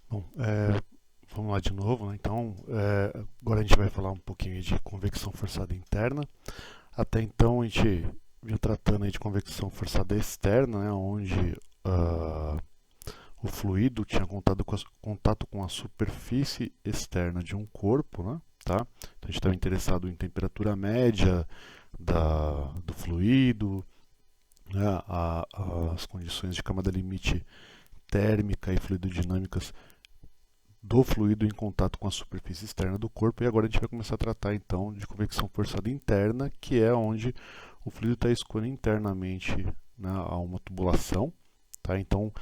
Bom, vamos lá de novo, né? Então, agora a gente vai falar um pouquinho de convecção forçada interna. Até então a gente vinha tratando aí de convecção forçada externa, né? Onde o fluido tinha contato com a superfície externa de um corpo, né? Tá? Então a gente estava interessado em temperatura média do fluido, né? As condições de camada limite térmica e fluidodinâmicas do fluido em contato com a superfície externa do corpo. E agora a gente vai começar a tratar então de convecção forçada interna, que é onde o fluido está escoando internamente, né, a uma tubulação. Tá? Então,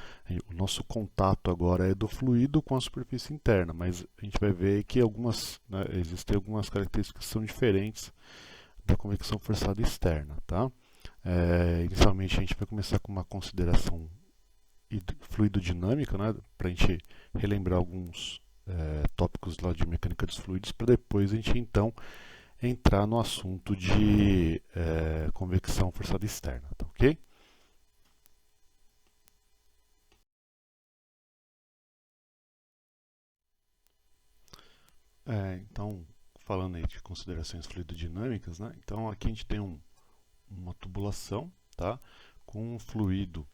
o nosso contato agora é do fluido com a superfície interna, mas a gente vai ver que existem algumas características que são diferentes da convecção forçada externa. Tá? Inicialmente, a gente vai começar com uma consideração fluidodinâmica, né, para a gente relembrar alguns tópicos lá de mecânica dos fluidos, para depois a gente então entrar no assunto de convecção forçada externa, tá ok? Então, falando aí de considerações fluidodinâmicas, né, então aqui a gente tem uma tubulação, tá, com um fluido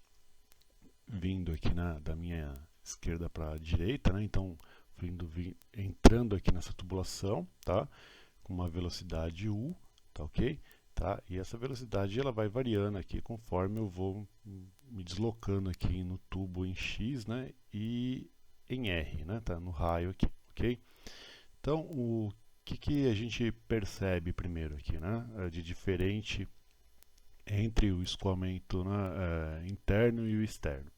vindo aqui da minha esquerda para a direita, né, então fluido entrando aqui nessa tubulação, tá, com uma velocidade u, tá ok? Tá? E essa velocidade ela vai variando aqui conforme eu vou me deslocando aqui no tubo em x, né? E em r, né? Tá? No raio aqui, ok? Então, o que a gente percebe primeiro aqui, né? De diferente entre o escoamento, né, interno e o externo.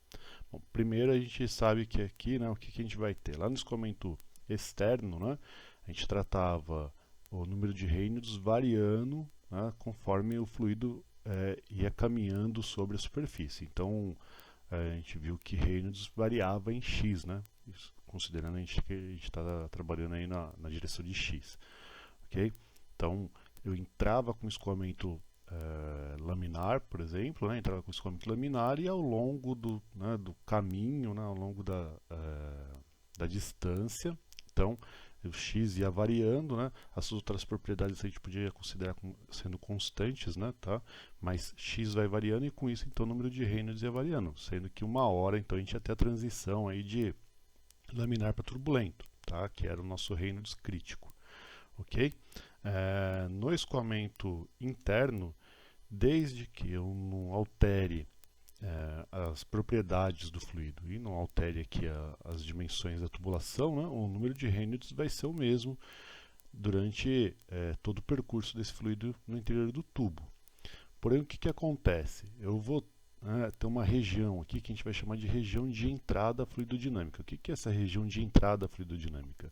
Bom, primeiro a gente sabe que aqui, né, o que a gente vai ter? Lá no escoamento externo, né, a gente tratava o número de Reynolds variando, né, conforme o fluido ia caminhando sobre a superfície. Então, a gente viu que Reynolds variava em x, né, isso, considerando que a gente está trabalhando aí na direção de x. Okay? Então, eu entrava com escoamento laminar, por exemplo, né? Entrava com escoamento laminar e ao longo do caminho, né? Ao longo da distância, então o x ia variando, né? As outras propriedades a gente podia considerar sendo constantes, né? Tá? Mas x vai variando e com isso então o número de Reynolds ia variando, sendo que uma hora então a gente ia ter a transição aí de laminar para turbulento, tá? Que era o nosso Reynolds crítico, ok? No escoamento interno, desde que eu não altere as propriedades do fluido e não altere aqui as dimensões da tubulação, né, o número de Reynolds vai ser o mesmo durante todo o percurso desse fluido no interior do tubo. Porém, o que acontece? Eu vou ter uma região aqui que a gente vai chamar de região de entrada fluidodinâmica. O que é essa região de entrada fluidodinâmica?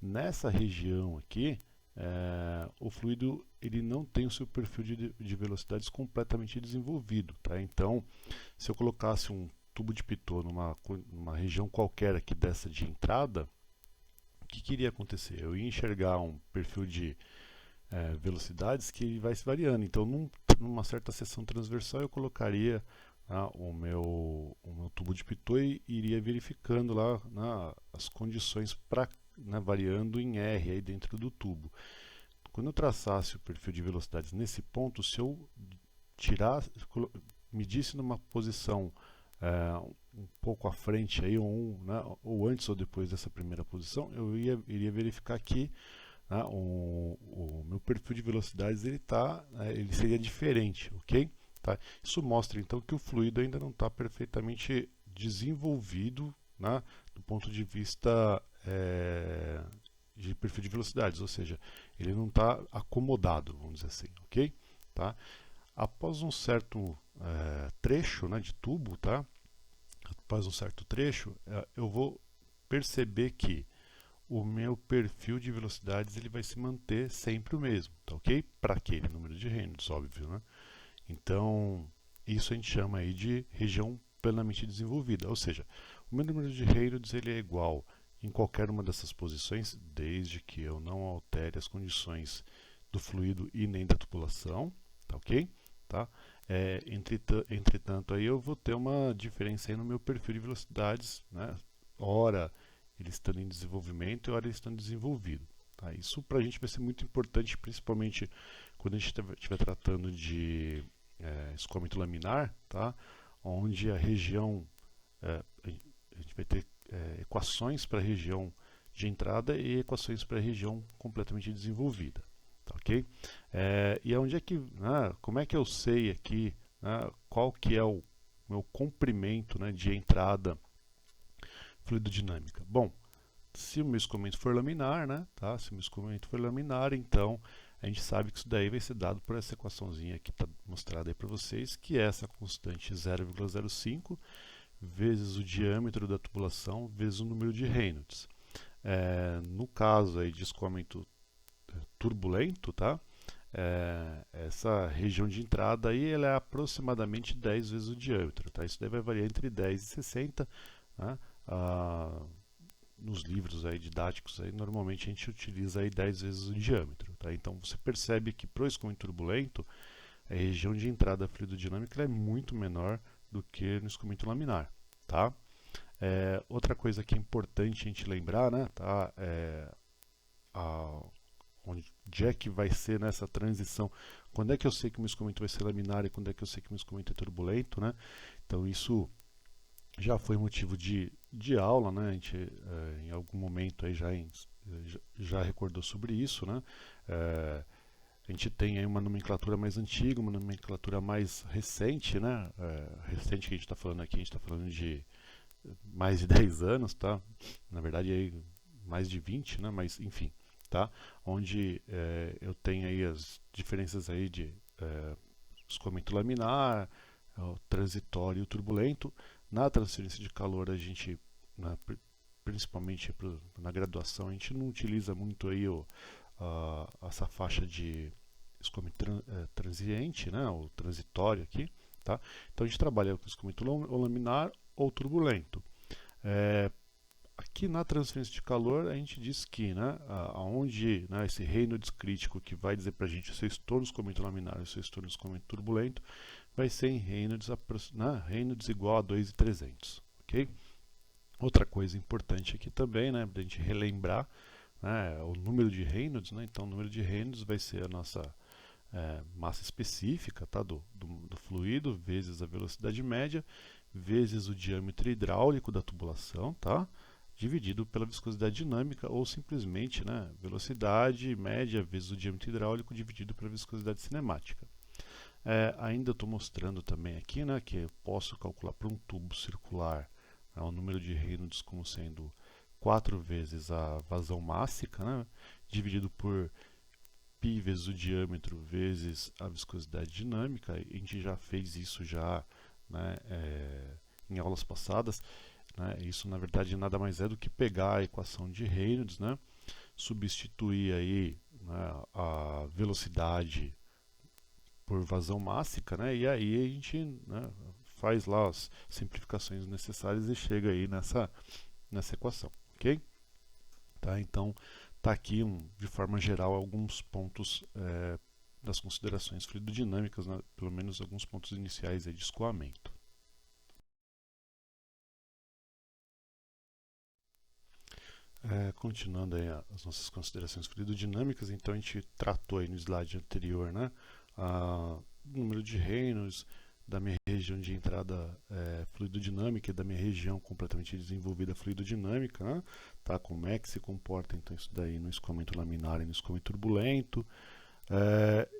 Nessa região aqui, o fluido ele não tem o seu perfil de velocidades completamente desenvolvido. Tá? Então, se eu colocasse um tubo de pitot numa região qualquer aqui dessa de entrada, o que iria acontecer? Eu ia enxergar um perfil de velocidades que vai se variando. Então, numa certa seção transversal, eu colocaria o meu tubo de pitot e iria verificando lá as condições para variando em R aí dentro do tubo. Quando eu traçasse o perfil de velocidades nesse ponto, se eu tirasse, medisse numa posição um pouco à frente aí, ou antes ou depois dessa primeira posição, eu iria verificar que o meu perfil de velocidades ele seria diferente, ok? Tá? Isso mostra então que o fluido ainda não está perfeitamente desenvolvido, né, do ponto de vista de perfil de velocidades, ou seja, ele não está acomodado, vamos dizer assim, ok? Tá? Após um certo trecho, né, de tubo, tá? Após um certo trecho, eu vou perceber que o meu perfil de velocidades ele vai se manter sempre o mesmo, tá ok? Para aquele número de Reynolds, óbvio, né? Então, isso a gente chama aí de região plenamente desenvolvida, ou seja, o meu número de Reynolds ele é igual em qualquer uma dessas posições, desde que eu não altere as condições do fluido e nem da tubulação, tá ok? Tá? Entretanto, aí eu vou ter uma diferença aí no meu perfil de velocidades, né? Ora ele estando em desenvolvimento e hora ele estando desenvolvido. Tá? Isso para a gente vai ser muito importante, principalmente quando a gente estiver tratando de escoamento laminar, tá? Onde a região, a gente vai ter equações para a região de entrada e equações para a região completamente desenvolvida. Tá, ok? E onde é que, como é que eu sei aqui qual que é o meu comprimento de entrada fluidodinâmica? Bom, se o meu escoamento for laminar, tá? Se o meu escoamento for laminar, então a gente sabe que isso daí vai ser dado por essa equaçãozinha que está mostrada aí para vocês, que é essa constante 0,05 vezes o diâmetro da tubulação vezes o número de Reynolds. No caso aí de escoamento turbulento, tá? Essa região de entrada aí ela é aproximadamente 10 vezes o diâmetro, tá? Isso daí vai variar entre 10 e 60, né? Nos livros aí didáticos aí, normalmente a gente utiliza aí 10 vezes o diâmetro, tá? Então você percebe que para o escoamento turbulento a região de entrada fluidodinâmica é muito menor do que no escoamento laminar, tá? Outra coisa que é importante a gente lembrar, tá? Onde é que vai ser nessa transição, quando é que eu sei que o meu escoamento vai ser laminar e quando é que eu sei que o meu escoamento é turbulento, né? Então isso já foi motivo de aula, né? A gente em algum momento aí já recordou sobre isso, né? A gente tem aí uma nomenclatura mais antiga, uma nomenclatura mais recente, né? Recente que a gente está falando aqui, a gente está falando de mais de 10 anos, tá? Na verdade aí mais de 20, né? Mas enfim, tá? Onde eu tenho aí as diferenças aí de escoamento laminar, o transitório e o turbulento. Na transferência de calor a gente, principalmente na graduação, a gente não utiliza muito aí essa faixa de escoamento transiente, né? O transitório aqui, tá? Então a gente trabalha com escoamento ou laminar ou turbulento. Aqui na transferência de calor a gente diz que aonde esse Reynolds crítico que vai dizer para a gente se eu estou no escoamento laminar ou se eu estou no escoamento turbulento vai ser em Reynolds, Reynolds igual a 2.300, ok? Outra coisa importante aqui também, para a gente relembrar, o número de Reynolds, então o número de Reynolds vai ser a nossa massa específica, tá, do fluido vezes a velocidade média vezes o diâmetro hidráulico da tubulação, tá? Dividido pela viscosidade dinâmica ou simplesmente velocidade média vezes o diâmetro hidráulico dividido pela viscosidade cinemática. Ainda estou mostrando também aqui que eu posso calcular para um tubo circular o número de Reynolds como sendo 4 vezes a vazão mássica, dividido por π vezes o diâmetro vezes a viscosidade dinâmica. A gente já fez isso já em aulas passadas. Isso na verdade nada mais é do que pegar a equação de Reynolds, substituir aí a velocidade por vazão mássica, e aí a gente faz lá as simplificações necessárias e chega aí nessa equação, ok? Tá, então tá aqui de forma geral alguns pontos das considerações fluidodinâmicas, pelo menos alguns pontos iniciais aí de escoamento. Continuando aí as nossas considerações fluidodinâmicas, então a gente tratou aí no slide anterior, o número de Reynolds da minha região de entrada fluidodinâmica e da minha região completamente desenvolvida fluidodinâmica, tá? Como é que se comporta então isso daí no escoamento laminar e no escoamento turbulento.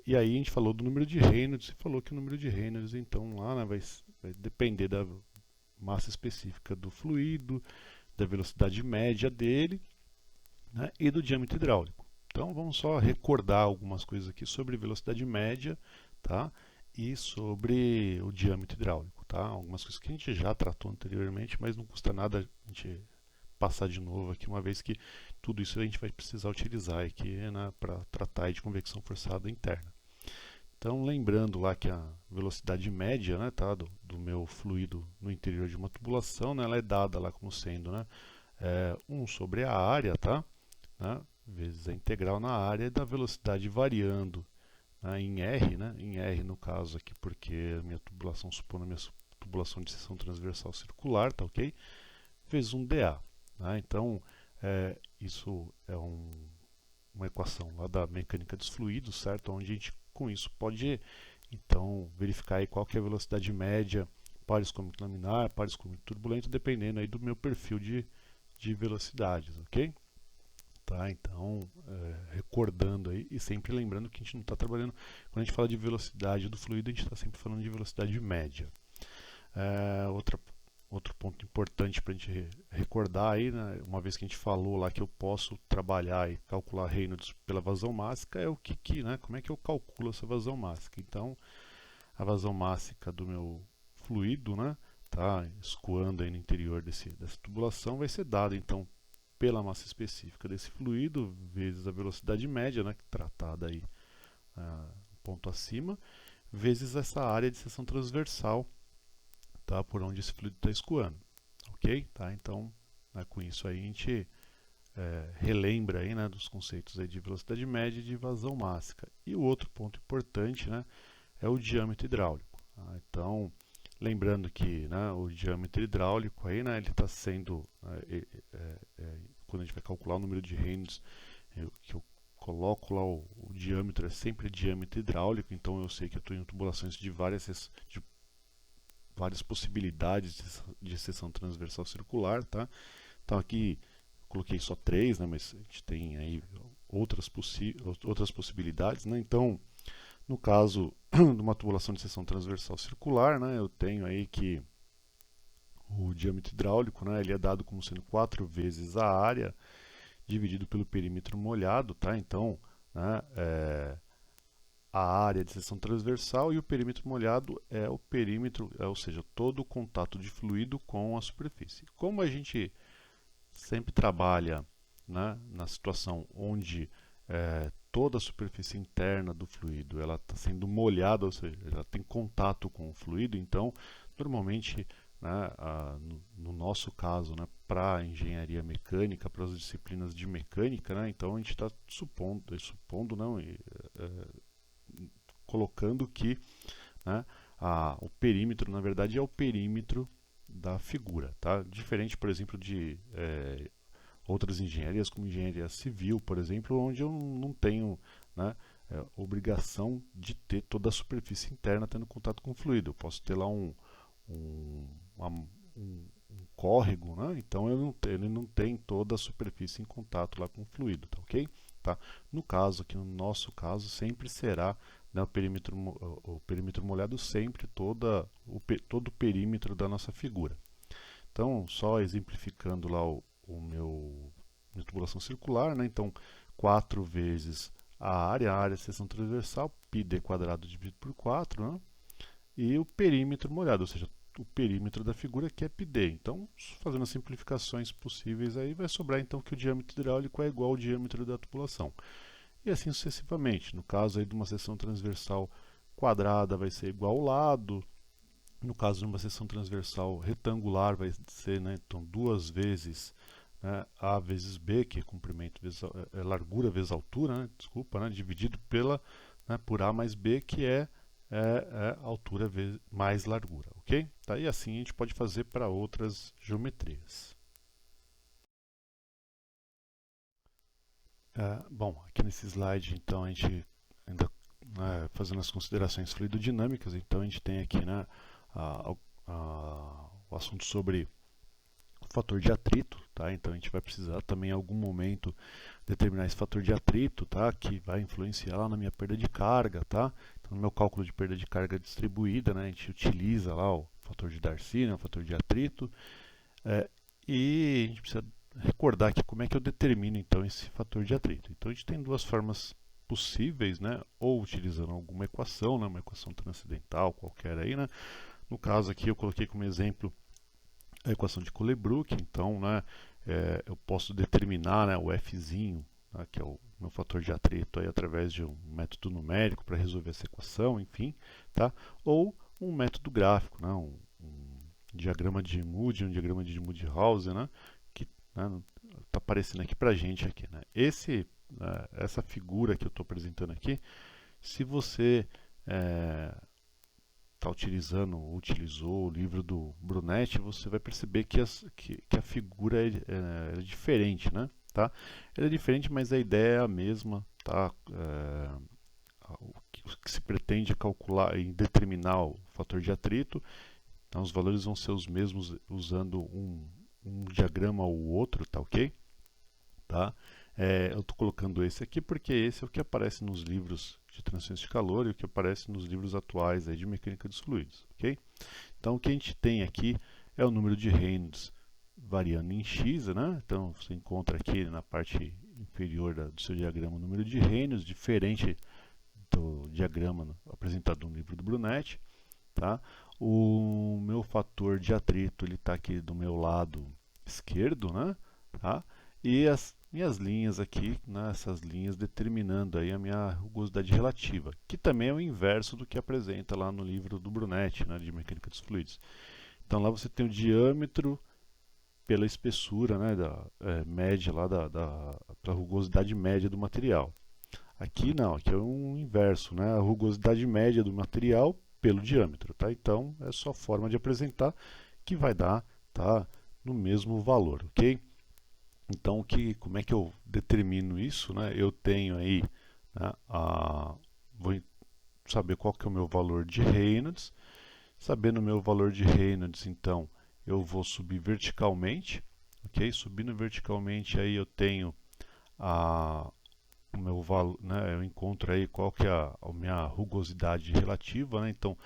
E aí a gente falou do número de Reynolds e falou que o número de Reynolds então lá vai depender da massa específica do fluido, da velocidade média dele, e do diâmetro hidráulico. Então vamos só recordar algumas coisas aqui sobre velocidade média, tá? E sobre o diâmetro hidráulico, tá? Algumas coisas que a gente já tratou anteriormente, mas não custa nada a gente passar de novo aqui, uma vez que tudo isso a gente vai precisar utilizar aqui para tratar de convecção forçada interna. Então, lembrando lá que a velocidade média tá, do meu fluido no interior de uma tubulação, ela é dada lá como sendo 1 sobre a área, tá? Vezes a integral na área da velocidade variando em R, em R no caso aqui, porque a minha tubulação, supondo a minha tubulação de seção transversal circular, tá ok? Vezes um dA. né? Então, isso é uma equação lá da mecânica dos fluidos, certo? Onde a gente, com isso, pode, então, verificar aí qual que é a velocidade média para escoamento laminar, para escoamento turbulento, dependendo aí do meu perfil de velocidades, ok? Tá, então, recordando aí e sempre lembrando que a gente não está trabalhando, quando a gente fala de velocidade do fluido, a gente está sempre falando de velocidade média. Outro ponto importante para a gente recordar aí, né, uma vez que a gente falou lá que eu posso trabalhar e calcular Reynolds pela vazão mássica, é o né, como é que eu calculo essa vazão mássica? Então, a vazão mássica do meu fluido, né, tá escoando aí no interior dessa tubulação, vai ser dada então pela massa específica desse fluido vezes a velocidade média, né, tratada aí um ponto acima, vezes essa área de seção transversal, tá, por onde esse fluido está escoando, ok? Tá, então, né, com isso aí a gente relembra aí, né, dos conceitos aí de velocidade média e de vazão mássica. E o outro ponto importante, né, é o diâmetro hidráulico. Tá? Então, lembrando que, né, o diâmetro hidráulico aí, né, ele está sendo, quando a gente vai calcular o número de Reynolds, que eu coloco lá o diâmetro, é sempre diâmetro hidráulico, então eu sei que eu estou em tubulações de várias possibilidades de seção transversal circular, tá? Então aqui eu coloquei só 3, né, mas a gente tem aí outras possibilidades, né? Então, no caso de uma tubulação de seção transversal circular, né, eu tenho aí que o diâmetro hidráulico, né, ele é dado como sendo 4 vezes a área dividido pelo perímetro molhado, tá? Então, né, a área de seção transversal e o perímetro molhado é o perímetro, ou seja, todo o contato de fluido com a superfície. Como a gente sempre trabalha, né, na situação onde toda a superfície interna do fluido ela está sendo molhada, ou seja, ela tem contato com o fluido, então normalmente, né, no nosso caso, né, para a engenharia mecânica, para as disciplinas de mecânica, né, então a gente está supondo não, colocando que, né, o perímetro, na verdade, é o perímetro da figura, tá? Diferente, por exemplo, de outras engenharias, como engenharia civil, por exemplo, onde eu não tenho, né, obrigação de ter toda a superfície interna tendo contato com o fluido. Eu posso ter lá um córrego, né? Então ele não tem toda a superfície em contato lá com o fluido, tá ok? Tá? No caso, aqui no nosso caso, sempre será, né, o perímetro molhado sempre todo o perímetro da nossa figura. Então, só exemplificando lá minha tubulação circular, né? Então, 4 vezes a área de seção transversal, πd quadrado dividido por 4, né? E o perímetro molhado, ou seja, o perímetro da figura que é πd. Então, fazendo as simplificações possíveis aí, vai sobrar então que o diâmetro hidráulico é igual ao diâmetro da tubulação. E assim sucessivamente. No caso aí de uma seção transversal quadrada vai ser igual ao lado. No caso de uma seção transversal retangular vai ser, né, então 2 vezes, né, A vezes B, que é comprimento vezes largura vezes altura, né, desculpa, né, dividido né, por A mais B, que é altura mais largura, ok? Tá? E assim a gente pode fazer para outras geometrias. Bom, aqui nesse slide, então, a gente ainda, né, fazendo as considerações fluidodinâmicas, então a gente tem aqui, né, o assunto sobre o fator de atrito, tá? Então a gente vai precisar também em algum momento determinar esse fator de atrito, tá? Que vai influenciar lá na minha perda de carga, tá? Então no meu cálculo de perda de carga distribuída, né, a gente utiliza lá o fator de Darcy, né, o fator de atrito, e a gente precisa recordar aqui como é que eu determino então esse fator de atrito. Então a gente tem duas formas possíveis, né? Ou utilizando alguma equação, né? Uma equação transcendental qualquer aí, né? No caso aqui eu coloquei como exemplo a equação de Colebrook, então, né, eu posso determinar, né, o Fzinho, né, que é o meu fator de atrito aí, através de um método numérico para resolver essa equação, enfim, tá? Ou um método gráfico, né, um diagrama de Moody, um diagrama de Moody-Hausen, né, que está aparecendo aqui para a gente aqui, né? Essa figura que eu estou apresentando aqui, se você está utilizando, utilizou o livro do Brunetti, você vai perceber que a figura é diferente, né? Tá? Ela é diferente, mas a ideia é a mesma, tá? O que se pretende é calcular e determinar o fator de atrito. Então, os valores vão ser os mesmos usando um diagrama ou outro, tá ok? Tá? Eu estou colocando esse aqui porque esse é o que aparece nos livros de transferência de calor e o que aparece nos livros atuais aí de mecânica dos fluidos, ok? Então, o que a gente tem aqui é o número de Reynolds variando em x, né? Então, você encontra aqui na parte inferior do seu diagrama o número de Reynolds, diferente do diagrama apresentado no livro do Brunetti, tá? O meu fator de atrito ele está aqui do meu lado esquerdo, né? Tá? E as minhas linhas aqui, né, essas linhas determinando aí a minha rugosidade relativa, que também é o inverso do que apresenta lá no livro do Brunetti, né, de mecânica dos fluidos. Então lá você tem o diâmetro pela espessura, né, média lá pela rugosidade média do material. Aqui não, aqui é um inverso, né, a rugosidade média do material pelo diâmetro, tá? Então é só forma de apresentar que vai dar, tá, no mesmo valor, ok? Então, como é que eu determino isso, né? Eu tenho aí, né, vou saber qual que é o meu valor de Reynolds. Sabendo o meu valor de Reynolds, então, eu vou subir verticalmente, ok? Subindo verticalmente, aí eu tenho o meu valor, né? Eu encontro aí qual que é a minha rugosidade relativa, né? Então,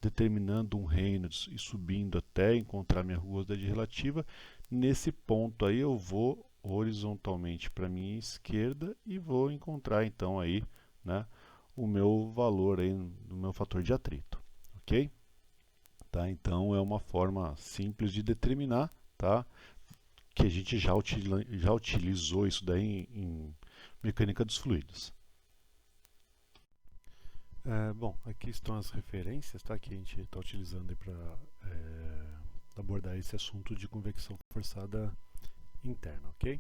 determinando um Reynolds e subindo até encontrar minha rugosidade relativa, nesse ponto aí eu vou horizontalmente para a minha esquerda e vou encontrar então aí, né, o meu valor aí do meu fator de atrito, ok? Tá? Então é uma forma simples de determinar, tá? Que a gente já utilizou isso daí em mecânica dos fluidos. Bom, aqui estão as referências, tá, que a gente está utilizando para abordar esse assunto de convecção forçada interna, ok?